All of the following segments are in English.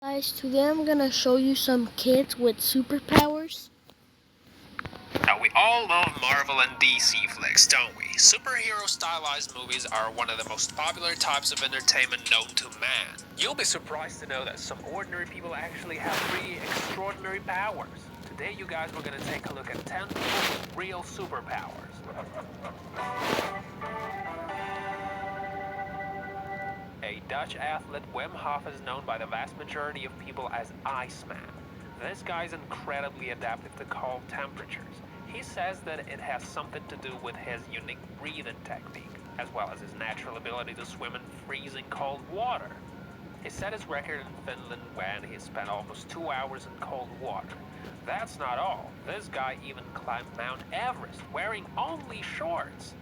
Guys, today I'm gonna show you some kids with superpowers. Now, we all love Marvel and DC flicks, don't we? Superhero stylized movies are one of the most popular types of entertainment known to man. You'll be surprised to know that some ordinary people actually have pretty extraordinary powers. Today, you guys, we're gonna take a look at 10 people with real superpowers. A Dutch athlete, Wim Hof is known by the vast majority of people as Iceman. This guy is incredibly adapted to cold temperatures. He says that it has something to do with his unique breathing technique, as well as his natural ability to swim in freezing cold water. He set his record in Finland when he spent almost 2 hours in cold water. That's not all. This guy even climbed Mount Everest wearing only shorts.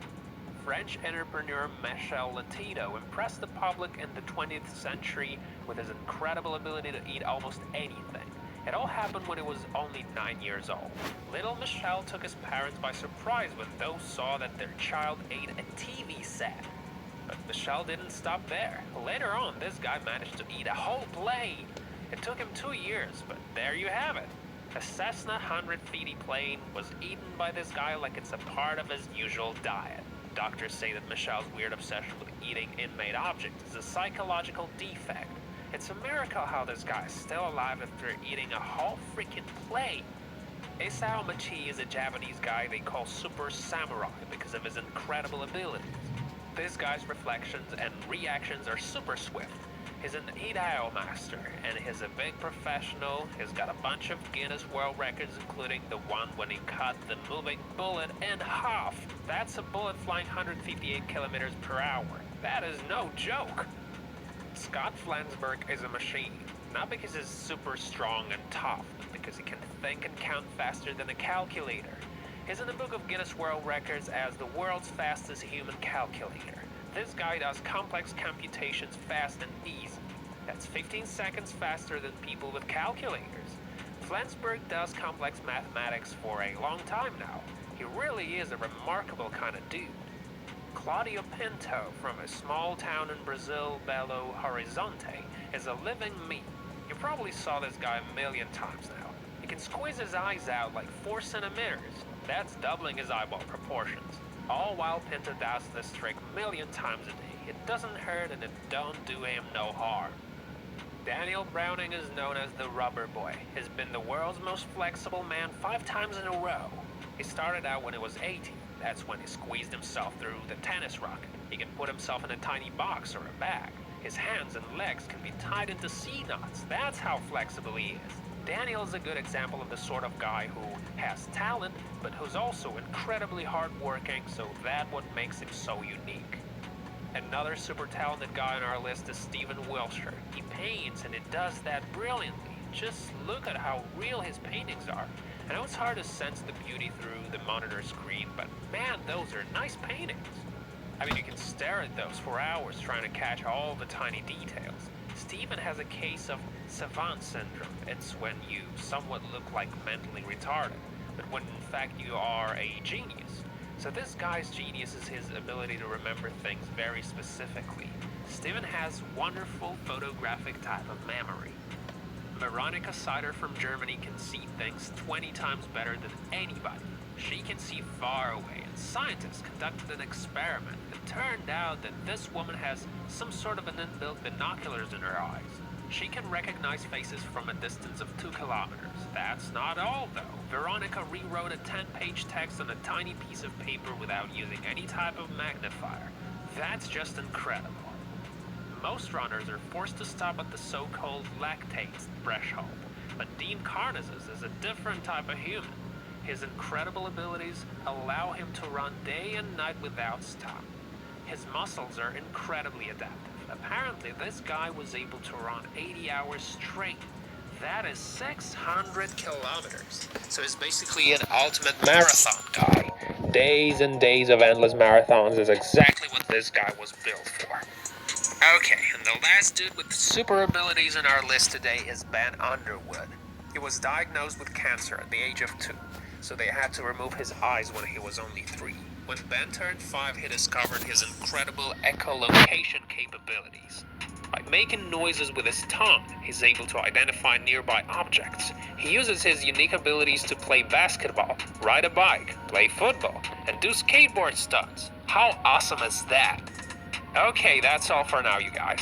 French entrepreneur Michel Latido impressed the public in the 20th century with his incredible ability to eat almost anything. It all happened when he was only 9 years old. Little Michel took his parents by surprise when those saw that their child ate a TV set. But Michel didn't stop there. Later on, this guy managed to eat a whole plane. It took him 2 years, but there you have it. A Cessna 150 plane was eaten by this guy like it's a part of his usual diet. Doctors say that Michel's weird obsession with eating inanimate objects is a psychological defect. It's a miracle how this guy is still alive after eating a whole freaking plane. Isao Machi is a Japanese guy they call Super Samurai because of his incredible abilities. This guy's reflections and reactions are super swift. He's an Idaho master, and he's a big professional. He's got a bunch of Guinness World Records, including the one when he cut the moving bullet in half. That's a bullet flying 158 kilometers per hour. That is no joke. Scott Flansburgh is a machine, not because he's super strong and tough, but because he can think and count faster than a calculator. He's in the book of Guinness World Records as the world's fastest human calculator. This guy does complex computations fast and easy. That's 15 seconds faster than people with calculators. Flansburgh does complex mathematics for a long time now. He really is a remarkable kind of dude. Claudio Pinto from a small town in Brazil, Belo Horizonte, is a living meme. You probably saw this guy a million times now. He can squeeze his eyes out like 4 centimeters. That's doubling his eyeball proportions. All while Pinto does this trick a million times a day. It doesn't hurt and it don't do him no harm. Daniel Browning is known as the Rubber Boy. He's been the world's most flexible man 5 times in a row. He started out when he was 18. That's when he squeezed himself through the tennis racket. He can put himself in a tiny box or a bag. His hands and legs can be tied into C-knots. That's how flexible he is. Daniel is a good example of the sort of guy who has talent, but who's also incredibly hardworking, so that's what makes him so unique. Another super talented guy on our list is Steven Wilshire. He paints and he does that brilliantly. Just look at how real his paintings are. I know it's hard to sense the beauty through the monitor screen, but man, those are nice paintings. I mean, you can stare at those for hours trying to catch all the tiny details. Steven has a case of savant syndrome. It's when you somewhat look like mentally retarded, but when in fact you are a genius. So this guy's genius is his ability to remember things very specifically. Steven has wonderful photographic type of memory. Veronica Sider from Germany can see things 20 times better than anybody. She can see far away, and scientists conducted an experiment. It turned out that this woman has some sort of an inbuilt binoculars in her eyes. She can recognize faces from a distance of 2 kilometers. That's not all, though. Veronica rewrote a 10-page text on a tiny piece of paper without using any type of magnifier. That's just incredible. Most runners are forced to stop at the so-called lactate threshold, but Dean Karnazes is a different type of human. His incredible abilities allow him to run day and night without stop. His muscles are incredibly adaptive. Apparently, this guy was able to run 80 hours straight. That is 600 kilometers. So he's basically an ultimate marathon guy. Days and days of endless marathons is exactly what this guy was built for. Okay, and the last dude with super abilities in our list today is Ben Underwood. He was diagnosed with cancer at the age of 2, so they had to remove his eyes when he was only 3. When Ben turned 5, he discovered his incredible echolocation capabilities. By making noises with his tongue, he's able to identify nearby objects. He uses his unique abilities to play basketball, ride a bike, play football, and do skateboard stunts. How awesome is that? Okay, that's all for now, you guys.